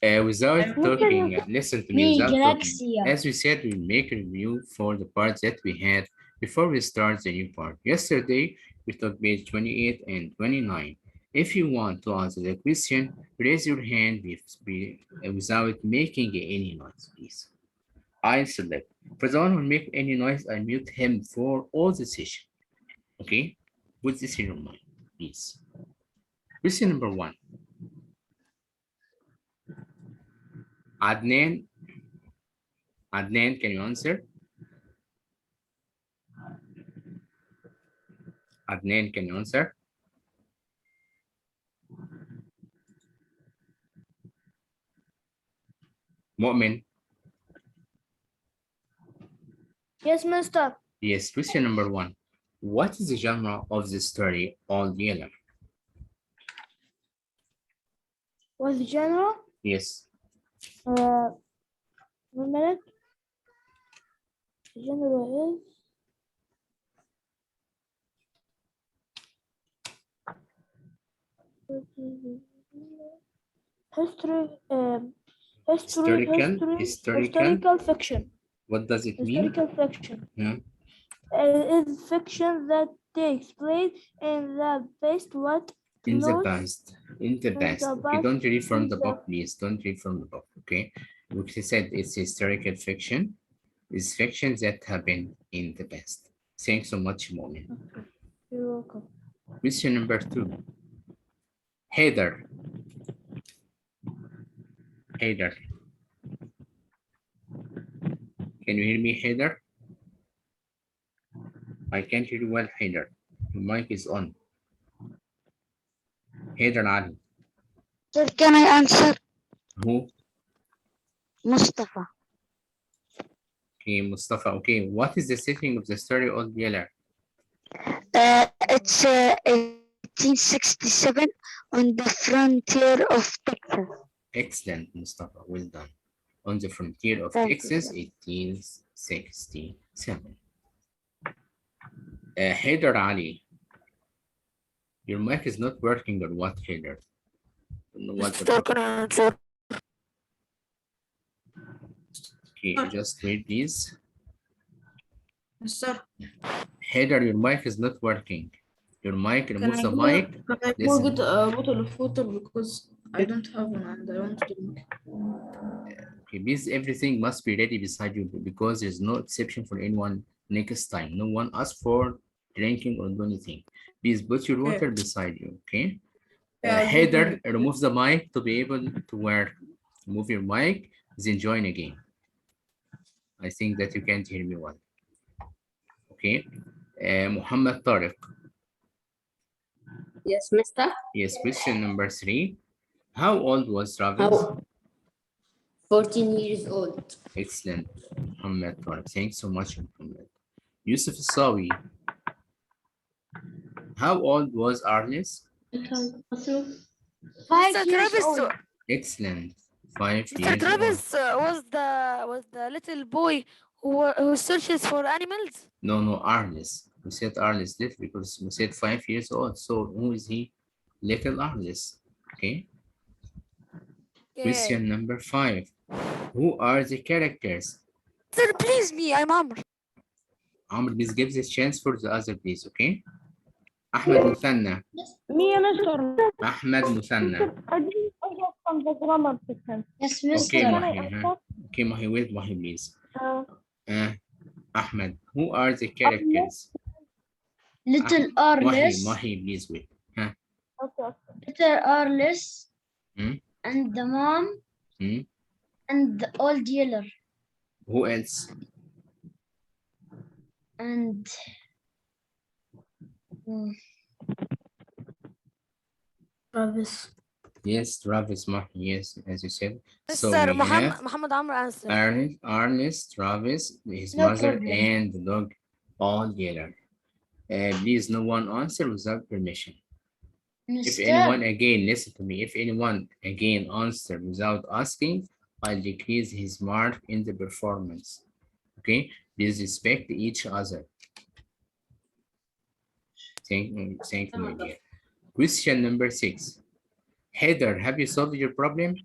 Without talking, listen to me, without talking. Galaxia. As we said, we make a review for the parts that we had before we start the new part. Yesterday, we took page 28 and 29. If you want to answer the question, raise your hand without making any noise, please. I select. For the one who make any noise, I mute him for all the session. Okay? Put this in your mind, please. Question number 1. Adnan, can you answer? Adnan, can you answer? Mu'min. Yes, Mister. Yes, question number 1. What is the genre of the story altogether? What's the genre? Yes. 1 minute. The genre is historical fiction. What does it mean? Historical fiction. Yeah. It's fiction that takes place in the past. In the close past. In the the past. Okay, past, don't read from in the the- book, please. Don't read from the book, okay? We said it's historical fiction. It's fiction that happened in the past. Thanks so much, Mu'min. You're welcome. Question number 2. Heather. Heather. Can you hear me, Heather? I can't hear you well, Heather. Your mic is on. Heather Ali. Sir, can I answer? Who? Mustafa. Okay, Mustafa. Okay, what is the setting of the story altogether? It's 1867 on the frontier of Texas. Excellent, Mustafa. Well done. On the frontier of Thank you, Texas, sir. 1867. Heather Ali. Your mic is not working or what, Heather? Don't know what Sir, can I answer? Okay, just wait, please. Yes, sir. Heather, your mic is not working. Your mic, Can remove I the go, mic. can I go Listen. get a bottle of water because I don't have one and I want to drink. Okay, please, everything must be ready beside you because there's no exception for anyone next time. No one asks for drinking or do anything. Please put your water beside you, okay? Yeah, I'll do Heather, that. remove the mic to be able to work. Remove your mic, then join again. I think that you can't hear me well. Okay. Muhammad Tariq. Yes, Mister. Yes, question number 3. How old was Travis? How? 14 years old. Excellent, Muhammad Tariq. Thanks so much, Muhammad. Yusuf Sawi. How old was Arnes? 5 Mr. years Travis, old. Excellent. 5 Mr. years Travis old. was the little boy who searches for animals. No, Arnes. We said Arnes little because we said 5 years old. So who is he? Little Arnes. Okay. Question number 5. Who are the characters? Sir, please me, I'm Amr. Amr, please give this chance for the other, please, okay? Ahmed Muthanna. Me, Mister. Ahmed Muthanna. I didn't get from the grammar section. Yes, Okay, Mr. Mahi. Okay, Mahi, wait, Mahi, please. Ahmed, who are the characters? Little Mahi, Arliss. please wait. Okay. Little Arliss. Hmm? And the mom. Hmm? And the old dealer. Who else? And Travis. Yes, Travis Mahi, yes, as you said. So Sir, we have Muhammad Amr answer. Ernest, Travis, his No mother, problem. and the dog all together. Please, no one answer without permission. If Mister. anyone again, listen to me, if anyone again answer without asking, I'll decrease his mark in the performance. Okay, please respect each other. Thank you, my dear. Question number 6. Heather, have you solved your problem?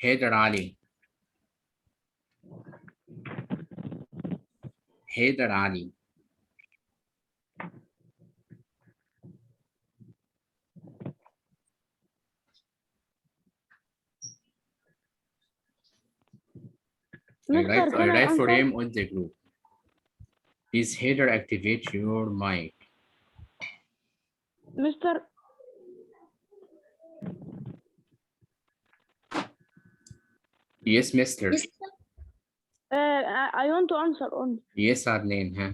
حيدر علي. حيدر علي. I Mister, can I write for answer? him on the group. Please, Heather, activate your mic. Mister, Yes, Mister. I want to answer only. Yes, Arlene. Huh?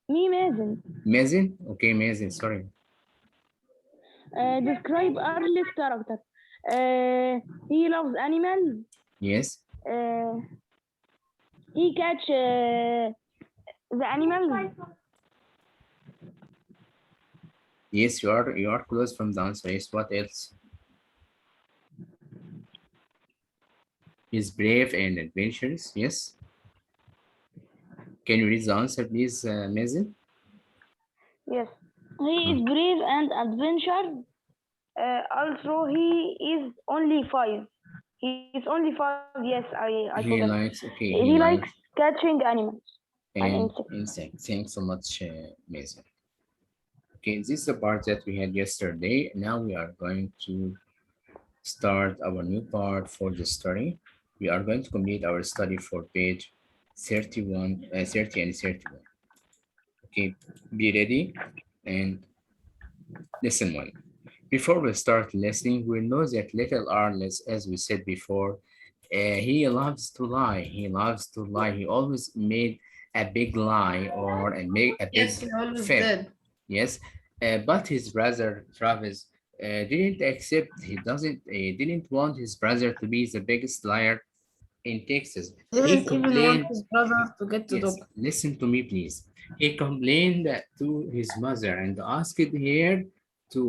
Me, Mazen. Mazen? Okay, Mazen. Sorry. Describe Arli's character. He loves animals. Yes. He catch the animals. Yes, you are close from the answer. Yes. What else? He's brave and adventurous. Yes. Can you read the answer, please, Mazen? Yes. He is brave and adventurous. Also, he is only 5. He is only 5. Yes, I He forgot. likes. Okay. He likes catching animals and and insects. insects. Thanks so much, Mason. Okay, this is the part that we had yesterday. Now we are going to start our new part for the study. We are going to complete our study for page 31, 30 and 31. Okay, be ready and listen well. Before we start listening, we know that little Arles, as we said before, he loves to lie. He loves to lie. He always made a big lie or a big Yes, he always fib. did. Yes, but his brother Travis didn't accept. He didn't want his brother to be the biggest liar in Texas. He He didn't even want complained. his brother to get the Yes, dog. listen to me, please. He complained to his mother and asked her to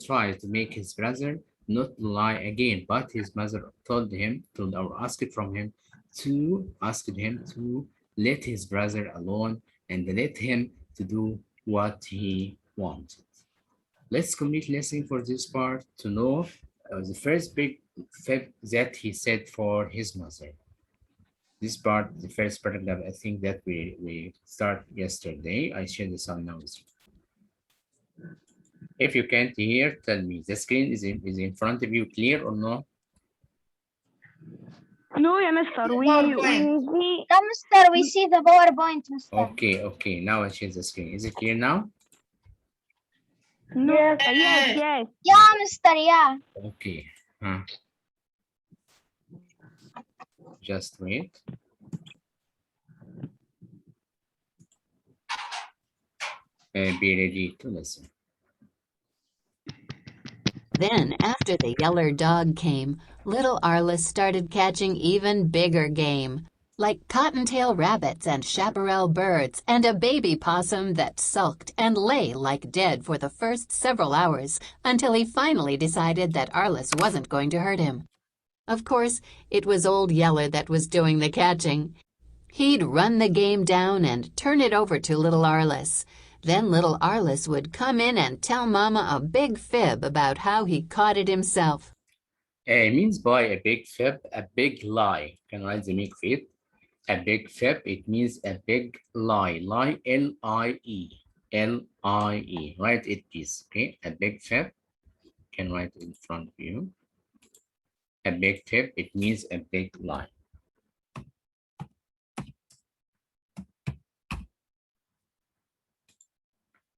try to make his brother not lie again. But his mother told him to, or asked from him to let his brother alone and let him to do what he wanted. Let's complete listening for this part to know the first big fib that he said for his mother. This part, the first paragraph, I think that we start yesterday. I share the sound now with you. If you can't hear, tell me. The screen is in front of you, clear or no? No, yeah, Mister. We PowerPoint. see. No, Mister, we see the PowerPoint, Mister. Okay. Now I share the screen. Is it clear now? No. Yes. Yeah, Mister, yeah. Okay. Just wait. Be ready to listen. Then, after the yeller dog came, little Arliss started catching even bigger game, like cottontail rabbits and chaparral birds and a baby possum that sulked and lay like dead for the first several hours until he finally decided that Arliss wasn't going to hurt him. Of course, it was old Yeller that was doing the catching. He'd run the game down and turn it over to little Arliss. Then little Arliss would come in and tell Mama a big fib about how he caught it himself. It means by a big fib, a big lie. Can I make it? A big fib, it means a big lie. Lie, L-I-E. L-I-E. Write it, please. Okay, a big fib. Can write it in front of you. A big fib, it means a big lie.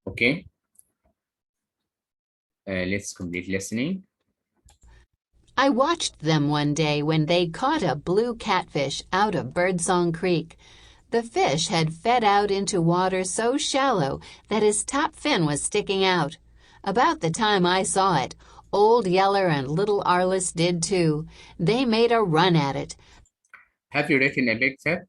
Okay. Let's complete listening. I watched them one day when they caught a blue catfish out of Birdsong Creek. The fish had fed out into water so shallow that his top fin was sticking out. About the time I saw it, Old Yeller and little Arliss did too. They made a run at it. Have you written a big fib?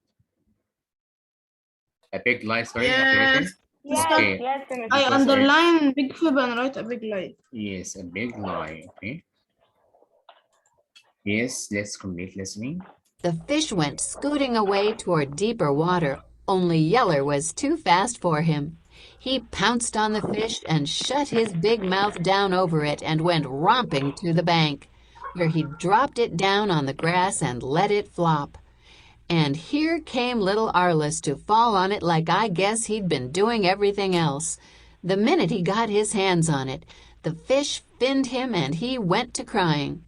A big lie, sorry. Have you written? Yes. Okay. Yes, Mister. I underline big fib and write a big lie. Yes, a big lie. Okay. Yes, let's complete listening. The fish went scooting away toward deeper water, only Yeller was too fast for him. He pounced on the fish and shut his big mouth down over it and went romping to the bank. where he dropped it down on the grass and let it flop. And here came little Arliss to fall on it like I guess he'd been doing everything else. The minute he got his hands on it, the fish finned him and he went to crying.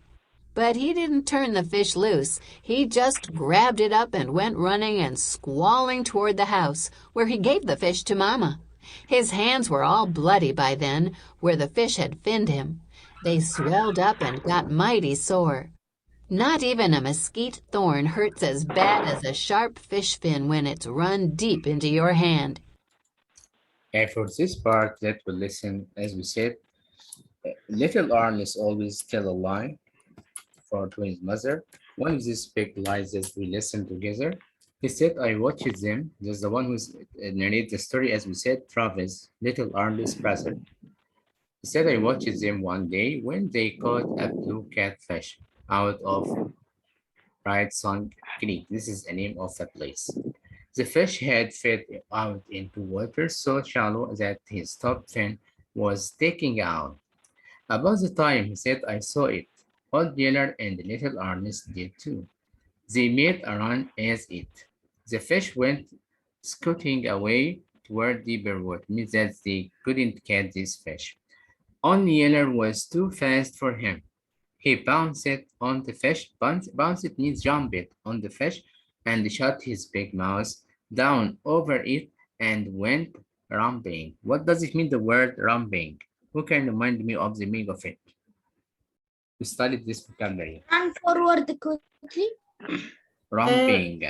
But he didn't turn the fish loose. He just grabbed it up and went running and squalling toward the house, where he gave the fish to Mama. His hands were all bloody by then, where the fish had finned him. They swelled up and got mighty sore. Not even a mesquite thorn hurts as bad as a sharp fish fin when it's run deep into your hand. And for this part that we listen, as we said, little Arliss always tell a lie to his mother. One of these big lies that we listen together. He said, I watched them. There's the one who's narrate the story, as we said, Travis, little Arliss' brother. He said, I watched them one day when they caught a blue catfish out of Right Song Creek. This is the name of the place. The fish had fed out into water so shallow that his top fin was sticking out. About the time he said, I saw it. Old Yeller and little Ernest did too. They made a run at it. The fish went scooting away toward deeper water, means that they couldn't catch this fish. Only Yeller was too fast for him. He bounced on the fish. Bounced means jump it on the fish and shut his big mouth down over it and went rumbling. What does it mean, the word rumbling? Who can remind me of the meaning of it? We studied this vocabulary. Run forward quickly. Rumbling.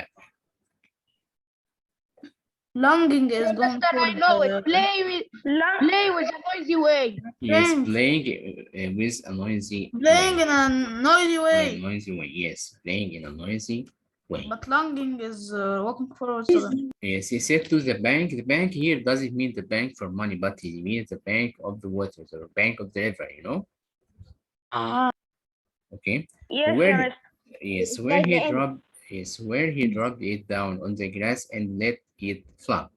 Longing is going Mister, I for know it. the Play with a noisy way. Yes, Playing. playing with a noisy playing way. in a noisy In a way. noisy way, yes. Playing in a noisy way. But longing is walking forward to them. Yes, he said to the bank. The bank here doesn't mean the bank for money, but he means the bank of the water, the bank of the river, you know? Okay. Yes, Where yes. Yes, By the end. where he dropped it down on the grass and let it flop.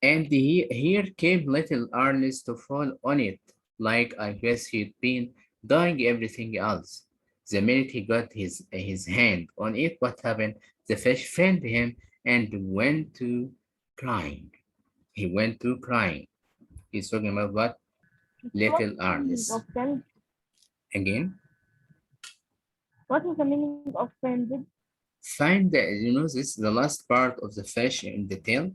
And here came little Ernest to fall on it, like I guess he'd been doing everything else. The minute he got his hand on it, what happened? The fish found him and went to crying. He went to crying. He's talking about what? Little Ernest. Of friend. Again, What is the meaning of friend? find you know, this the last part of the fish in the tail.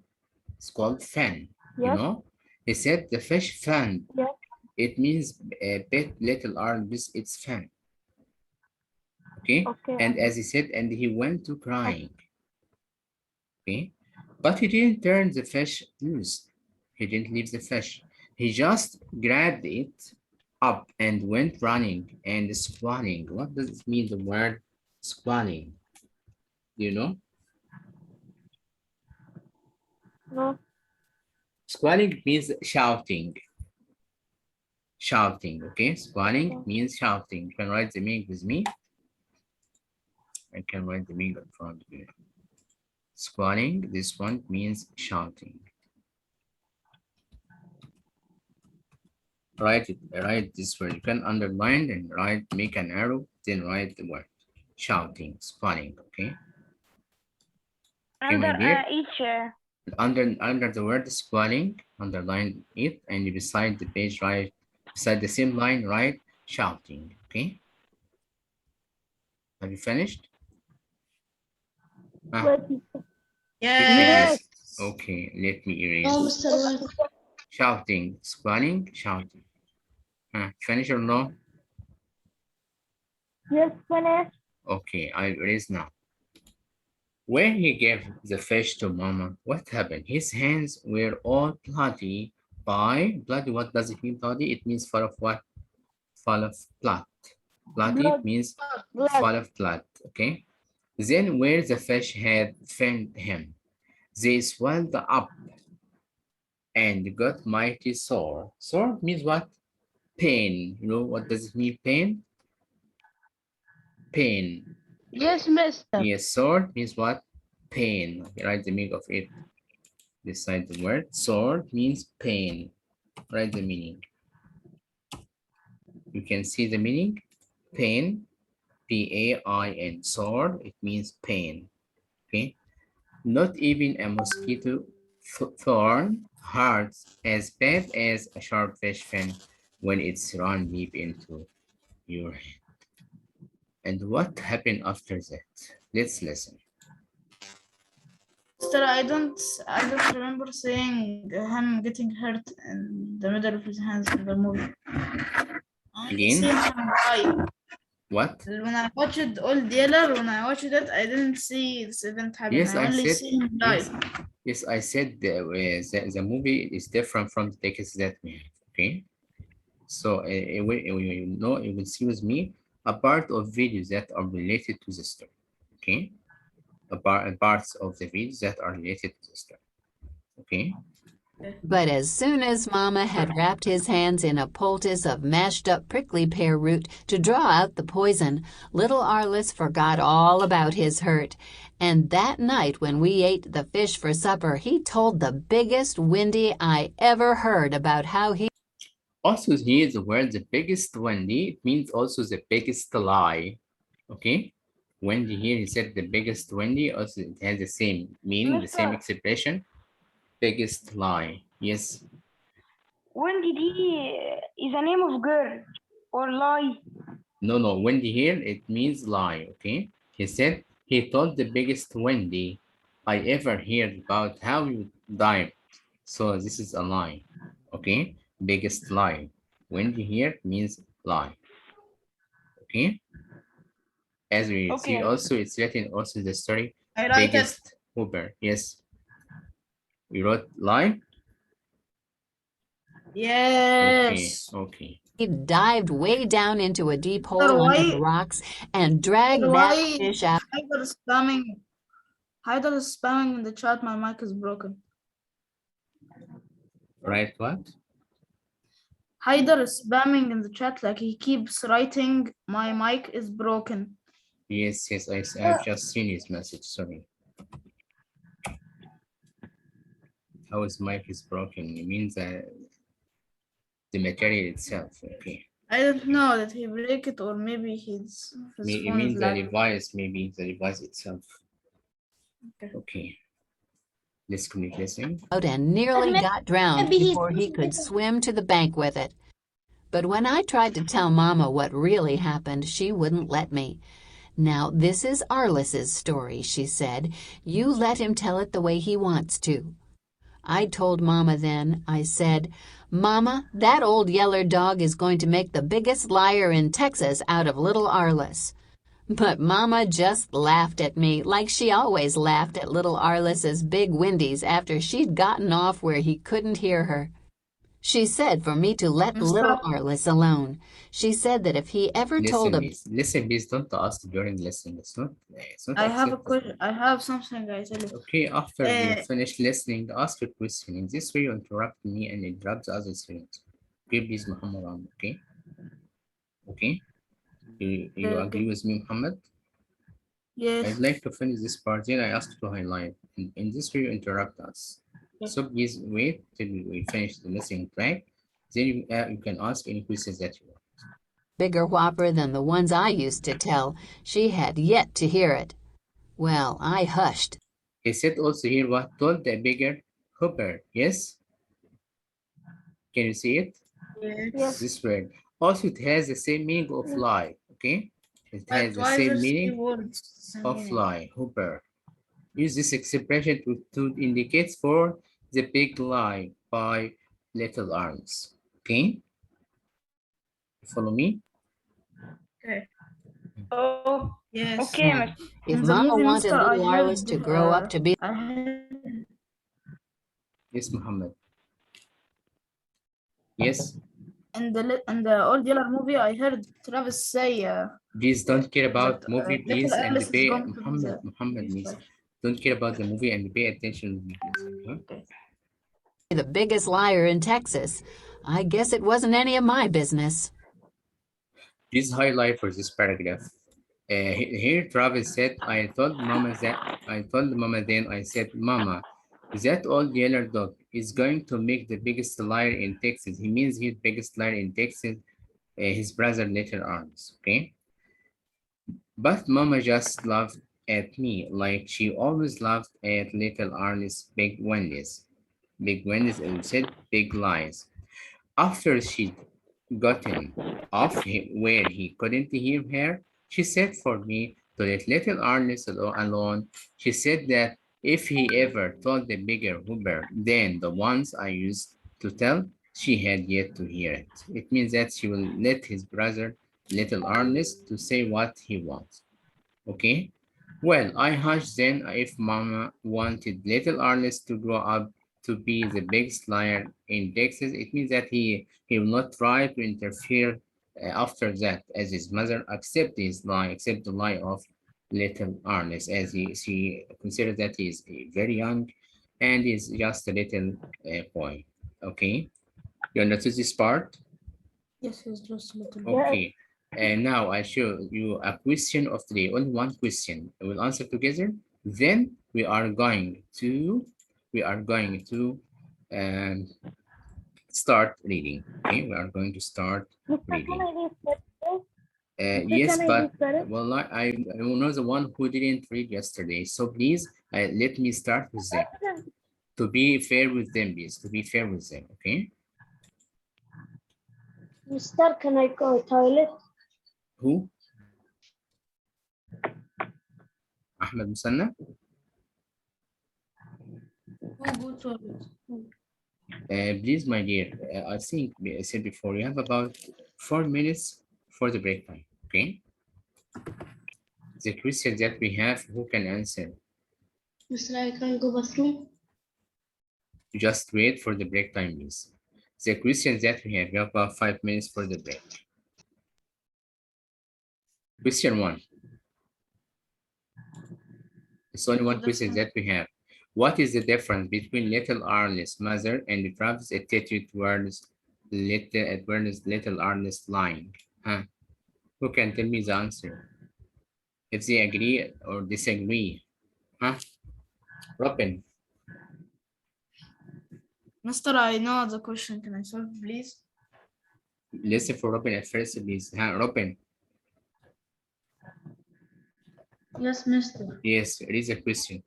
It's called fan. You Yes. know, he said the fish fan. Yes. It means a bit little arm with its fan. Okay? Okay. And as he said, and he went to crying. Okay, but he didn't turn the fish loose. He didn't leave the fish. He just grabbed it up and went running and squalling. What does it mean, the word squalling? Do you know? No. Squalling means shouting. Shouting, okay? Squalling means shouting. You can write the meaning with me. I can write the meaning in front of you. Squalling, this one means shouting. Write this word. You can underline and write, make an arrow, then write the word. Shouting, squalling, okay? Okay, my Under dear. each. Under the word squalling, underline it, and beside the page, write, beside the same line, write shouting, okay? Have you finished? Yes. Okay, let me erase. No, Mr. West. Shouting, squalling, shouting. Finish or no? Yes, finish. Okay, I erase now. When he gave the fish to Mama, what happened? His hands were all bloody. Bloody, what does it mean, bloody? It means full of what? Full of blood. Bloody Blood. means Blood. full of blood, okay? Then where the fish had found him, they swelled up and got mighty sore. Sore means what? Pain. You know what does it mean, pain? Pain. Yes, mister. Yes, sore means what? Pain. Write the meaning of it beside the word. Sore means pain. Write the meaning. You can see the meaning. Pain P-A-I-N, sword, it means pain, okay? Not even a mosquito thorn hurts as bad as a sharp fish fin when it's run deep into your head. And what happened after that? Let's listen. Mister, I don't remember seeing him getting hurt in the middle of his hands in the movie. I only Again, seen him die. what? When I watched Old Yeller, when I watched it, I didn't see this event happen. Yes, I I only said, see him die. yes, I said the movie is different from the text that we have, okay? So you will see with me a part of videos that are related to the story, okay? Parts of the videos that are related to the story, okay? But as soon as Mama had wrapped his hands in a poultice of mashed up prickly pear root to draw out the poison, little Arliss forgot all about his hurt. And that night when we ate the fish for supper, he told the biggest Wendy I ever heard about how he Also here the word the biggest Wendy, it means also the biggest lie, okay? Wendy here, he said the biggest Wendy, also it has the same meaning, the same Mister, expression, biggest lie, yes. when did he is a name of girl or lie? No, Wendy here, it means lie, okay? He said he told the biggest Wendy I ever heard about how you died. So this is a lie, okay? Biggest lie. Wendy here means lie, okay? As we see Okay. also, it's written also the story, I like it. biggest Uber. Yes, we wrote lie. Okay, Yes. okay. dived way down into a deep Mister, hole under the rocks and dragged that why fish out. Haider is spamming? Haider is spamming in the chat. My mic is broken. Right, what? Haider is spamming in the chat like he keeps writing. My mic is broken. Yes, I've just seen his message, sorry. How his mic is broken, it means that the material itself, okay. I don't know that he break it or maybe his It phone is means the lagging. device, maybe the device itself. Okay, let's continue listening. Out and nearly got drowned Maybe he's before he could swim to the bank with it. But when I tried to tell Mama what really happened, she wouldn't let me. Now, this is Arliss's story, she said. You let him tell it the way he wants to. I told Mama then, I said, Mama, that old yeller dog is going to make the biggest liar in Texas out of little Arliss. But Mama just laughed at me like she always laughed at little Arliss's big windies after she'd gotten off where he couldn't hear her. She said for me to let little Mister, Arliss alone. She said that if he ever told a Listen, please don't ask during lesson. It's not I have a acceptable. question. I have something I tell you. Okay, after you Uh, finish listening, ask a question. In this way, you interrupt me and interrupt the other students. Okay, please, Muhammad, okay? Okay? You agree okay. with me, Muhammad? Yes. I'd like to finish this part, then I ask you to highlight. In this way, you interrupt us. Okay. So please wait till we finish the listening track. Then you can ask any questions that you want. bigger whopper than the ones I used to tell, she had yet to hear it. Well, I hushed. He said also here what told the bigger hooper. Yes? Can you see it? Yes. This word. Also, it has the same meaning of lie. Okay? It has But the why same there's three meaning words? Same of meaning. lie. Hooper. Use this expression to indicate for the big lie by little arms. Okay? Follow me? Okay. Oh, Yes. okay, Now, Mister. if In the Mama movie, wanted Mister, I little Arliss heard. to grow up to be I heard Yes, Muhammad. Yes. in the old Yeller movie. I heard Travis say Please don't care about that movie, little please, and Alice is pay going to be the Muhammad, biggest please. liar. Don't care about the movie and pay attention to me, please. Okay? Okay. the biggest liar in Texas, I guess it wasn't any of my business. Please highlight for this paragraph. Here Travis said, I told Mama then, I said, Mama, that old yeller dog is going to make the biggest liar in Texas. He means he's biggest liar in Texas, his brother later arms, okay? But Mama just laughed at me like she always laughed at little Arnie's big Wendy's. Big Wendy's and said big lies. After she'd gotten off where he couldn't hear her, she said for me to let little Ernest alone. She said that if he ever told the bigger Hooper than the ones I used to tell, she had yet to hear it. It means that she will let his brother, little Ernest, to say what he wants. Okay? Well, I hushed then if Mama wanted little Ernest to grow up to be the biggest liar in Texas, it means that he will not try to interfere after that, as his mother accept his lie, accept the lie of little Ernest, as she considers that he is very young and is just a little boy. Okay, you understood this part? Yes, he's just a little bit. Okay. And now I show you a question of the day, only one question. We'll answer together. Then we are going to um, start reading. Okay, we are going to start Mister, can reading. I read first? Yes, Can I but read first? well, I was the one who didn't read yesterday. So please let me start with them. To be fair with them, please. To be fair with them. Okay. Mister, can I go toilet? Who? Ahmed Musanna? Who go to Please, my dear, I think I said before, you have about 4 minutes for the break time, okay? The question that we have, who can answer? Mister, I can go bathroom. Just wait for the break time, please. The questions that we have about 5 minutes for the break. Question 1. It's only one question that we have. What is the difference between little Arliss' mother and Travis' attitude towards little Arliss lying? Huh? Who can tell me the answer? If they agree or disagree? Huh? Robin, Mister, I know the question. Can I solve, please? listen for Robin at first, please. Huh? Robin, Yes, Mister. yes, read the question.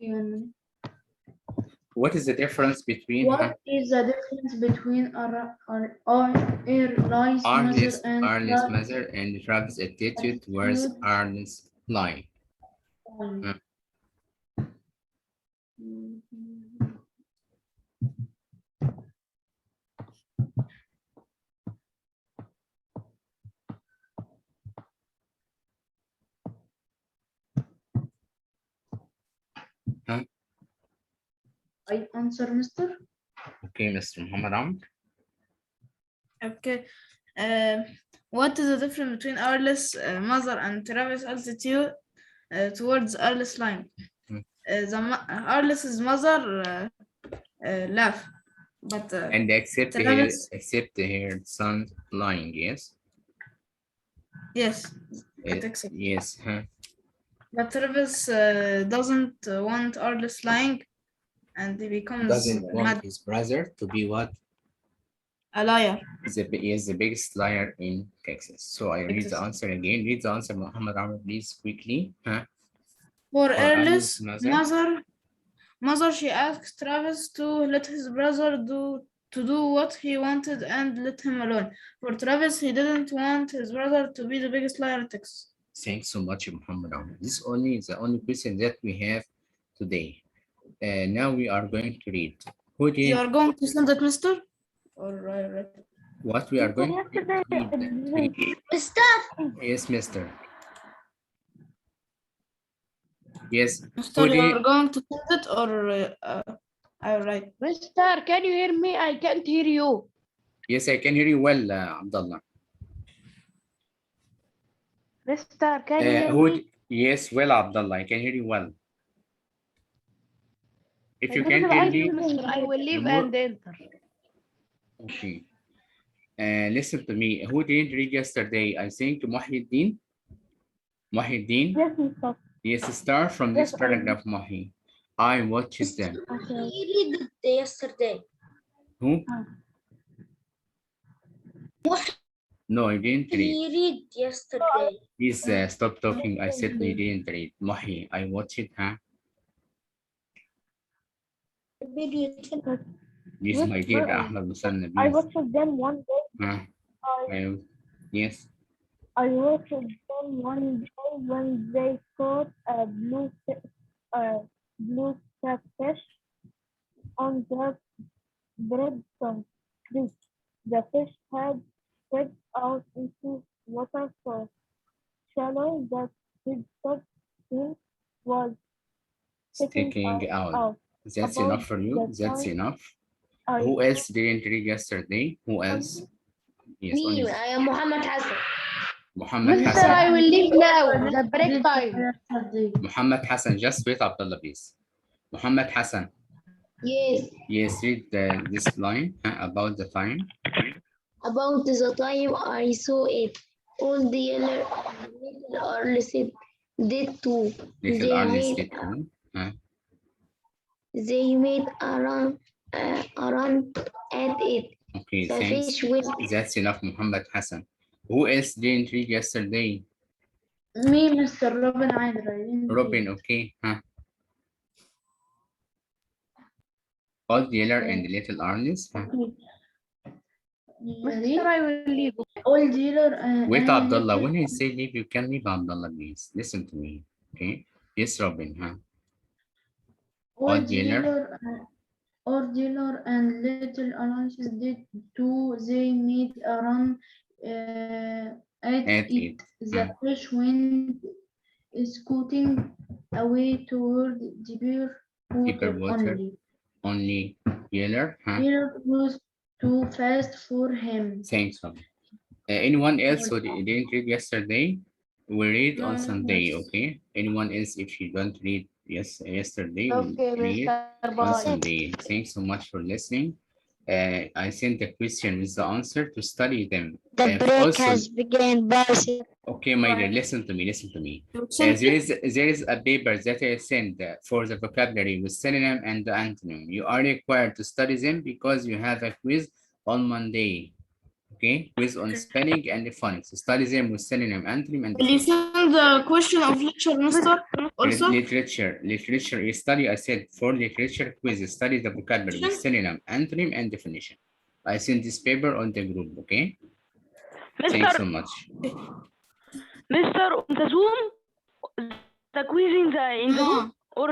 Um, What is the difference between What is the difference between Arli's mother and Arliss' mother and Travis' attitude towards attitude? Arliss lying? Huh? Huh? I answer, Mister. Okay, Mr. Hamada. Okay. What is the difference between Arliss' mother and Travis' attitude towards Arliss lying? Arliss's mother laugh, but And accept Travis, her son lying, yes? yes, it accept. Yes, huh? But Travis doesn't want Arliss lying, and he becomes Doesn't want mad, his brother to be what? a liar. He is the biggest liar in Texas. So I read the Texas. answer again. Read the answer, Muhammad Amr, please, quickly. Huh? For For Arliss' Arliss' mother, she asked Travis to let his brother do what he wanted and let him alone. For Travis, he didn't want his brother to be the biggest liar in Texas. Thanks so much, Muhammad Amr. This only is the only question that we have today. Now we are going to read. You are going to send it, mister? Or What we are going to read. Mister, Yes, mister. Yes. Mister, you are going to send it or I write? Mister, can you hear me? I can't hear you. Yes, I can hear you well, Abdullah. Mister, can you hear me? Yes, well, Abdullah, I can hear you well. If you can't hear me, Mister, I will leave and enter. okay. Listen to me. Who didn't read yesterday? I think Muhyiddin. Muhyiddin. Yes, Mister. Yes, start from this paragraph, Mahi. I watched them. you read it yesterday. Who? No, I didn't read. He read yesterday. Please stop talking. I said you didn't read. Mahi, I watched it, huh? Yes, Yes, my dear sir. Ahmed Musanna, I please. watched them one day. Huh? Yes. I watched them one day when they caught a blue catfish on the Bredton Creek. The fish had spread out into water so shallow that his top fin was sticking Sticking out. out. That's About enough for you. the That's time enough. I Who else didn't read yesterday? Who else? Yes, Me, only I am Muhammad Hassan. Muhammad Mister, Hassan. I will leave now. The break time. Muhammad Hassan, just wait, Abdullah, please. Muhammad Hassan. Yes, Yes, read this line about the time. about the time I saw it. All the yellow little Arlie said did too. Little Arliss did too. They made a run at it. Okay, The thanks. fish went. That's enough, Muhammad Hassan. Who else didn't read yesterday? Me, Mr. Robin Idra. I didn't Robin, read. okay. Old Yeller and Little Arliss. Mister, I will leave. All dealer Wait, and Abdullah, little when I say leave, you can leave, Abdullah, please. Listen to me, okay? Yes, Robin, all Old Yeller. dealer and little alliances did too. They made a run at At it. it. The fish went scooting away toward deeper Deeper water water. Only Yeller. Dealer was too fast for him. Thanks, Robin. Anyone else who didn't read yesterday? We read on Sunday, okay? Anyone else, if you don't read yesterday, we Okay, read Mister. on Bye. Sunday. Thanks so much for listening. I sent the question with the answer to study them. The break Also, has begun. Bye. okay, my dear, listen to me. There is a paper that I sent for the vocabulary with synonym and the antonym. You are required to study them because you have a quiz on Monday. Okay, quiz on spelling and phonics. Study them with synonym, antonym, and Will you definition. send the question of lecture, Mister? Also, Literature. You study. I said for literature quiz, study the vocabulary with synonym, antonym, and definition. I sent this paper on the group. Okay. Thanks so much. Mr. on the Zoom, the quiz in the room or